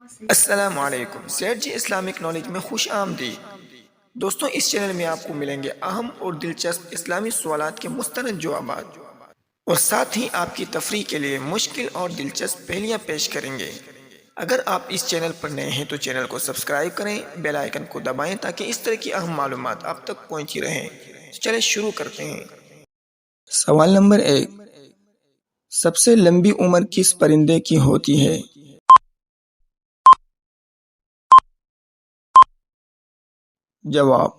السلام علیکم، سیٹ جی Islamic knowledge میں خوش آمدید۔ دوستوں، اس چینل میں آپ کو ملیں گے اہم اور دلچسپ اسلامی سوالات کے مستند جوابات، اور ساتھ ہی آپ کی تفریح کے لیے مشکل اور دلچسپ پہلیاں پیش کریں گے۔ اگر آپ اس چینل پر نئے ہیں تو چینل کو سبسکرائب کریں، بیل آئیکن کو دبائیں تاکہ اس طرح کی اہم معلومات آپ تک پہنچی رہیں۔ چلیں شروع کرتے ہیں۔ سوال نمبر 1، سب سے لمبی عمر کس پرندے کی ہوتی ہے؟ جواب،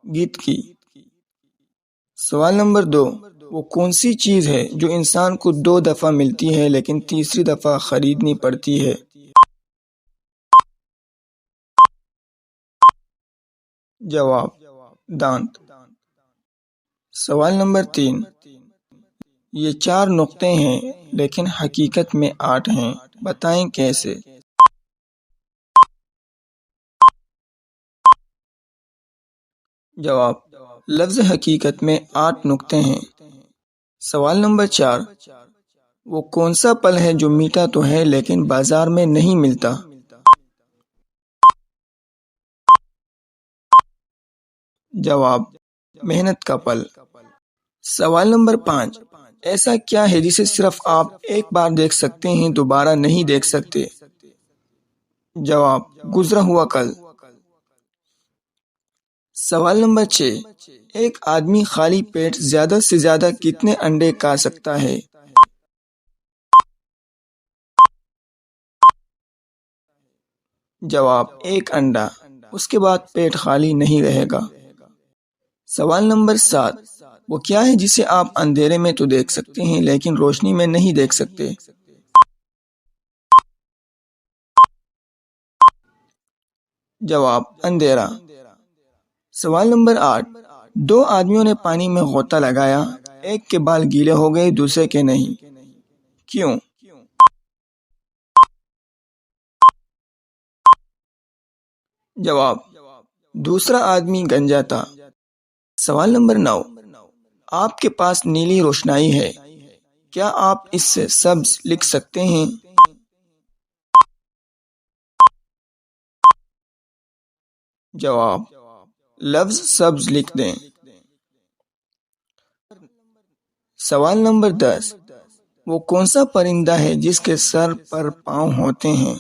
گیت کی۔ سوال نمبر 2، وہ کون سی چیز ہے جو انسان کو 2 دفعہ ملتی ہے لیکن تیسری دفعہ خریدنی پڑتی ہے؟ جواب، دانت۔ سوال نمبر 3، یہ 4 نقطے ہیں لیکن حقیقت میں 8 ہیں، بتائیں کیسے؟ جواب، لفظ حقیقت میں 8 نقطے ہیں۔ سوال نمبر 4، وہ کون سا پھل ہے جو میٹھا تو ہے لیکن بازار میں نہیں ملتا؟ جواب، محنت کا پھل۔ سوال نمبر 5، ایسا کیا ہے جسے صرف آپ ایک بار دیکھ سکتے ہیں، دوبارہ نہیں دیکھ سکتے؟ جواب، گزرا ہوا کل۔ سوال نمبر 6، ایک آدمی خالی پیٹ زیادہ سے زیادہ کتنے انڈے کھا سکتا ہے؟ جواب، 1 انڈا، اس کے بعد پیٹ خالی نہیں رہے گا۔ سوال نمبر 7، وہ کیا ہے جسے آپ اندھیرے میں تو دیکھ سکتے ہیں لیکن روشنی میں نہیں دیکھ سکتے؟ جواب، اندھیرا۔ سوال نمبر 8، 2 آدمیوں نے پانی میں غوطہ لگایا، ایک کے بال گیلے ہو گئے دوسرے کے نہیں، کیوں؟ جواب، دوسرا آدمی گنجا تھا۔ سوال نمبر 9، آپ کے پاس نیلی روشنائی ہے، کیا آپ اس سے سبز لکھ سکتے ہیں؟ جواب، لفظ سبز لکھ دیں۔ سوال نمبر 10، وہ کون سا پرندہ ہے جس کے سر پر پاؤں ہوتے ہیں؟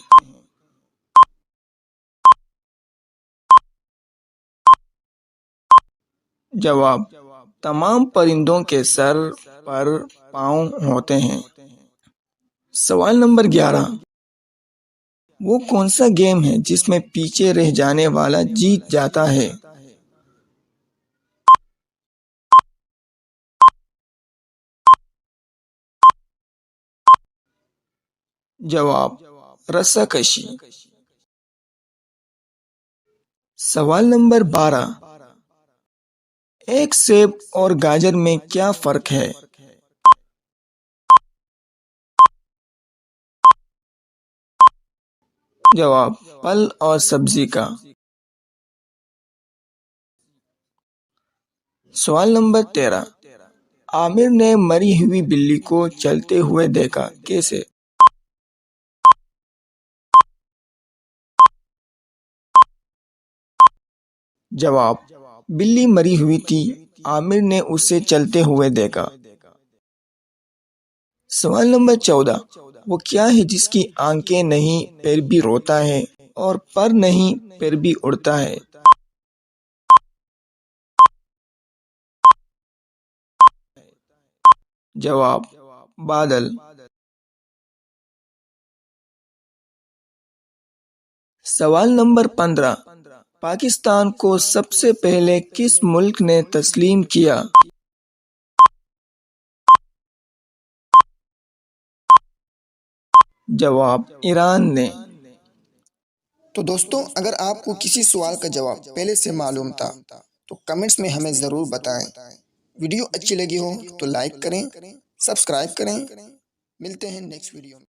جواب، تمام پرندوں کے سر پر پاؤں ہوتے ہیں۔ سوال نمبر 11، وہ کون سا گیم ہے جس میں پیچھے رہ جانے والا جیت جاتا ہے؟ جواب، رسا کشی۔ سوال نمبر 12، ایک سیب اور گاجر میں کیا فرق ہے؟ جواب، پھل اور سبزی کا۔ سوال نمبر 13، عامر نے مری ہوئی بلی کو چلتے ہوئے دیکھا، کیسے؟ جواب، بلی مری ہوئی تھی، عامر نے اسے چلتے ہوئے دیکھا۔ سوال نمبر 14، وہ کیا ہے جس کی آنکھیں نہیں پھر بھی روتا ہے اور پر نہیں پھر بھی اڑتا ہے؟ جواب، بادل۔ سوال نمبر 15، پاکستان کو سب سے پہلے کس ملک نے تسلیم کیا؟ جواب، ایران نے۔ تو دوستوں، اگر آپ کو کسی سوال کا جواب پہلے سے معلوم تھا تو کمنٹس میں ہمیں ضرور بتائیں۔ ویڈیو اچھی لگی ہو تو لائک کریں، سبسکرائب کریں۔ ملتے ہیں نیکسٹ ویڈیو میں۔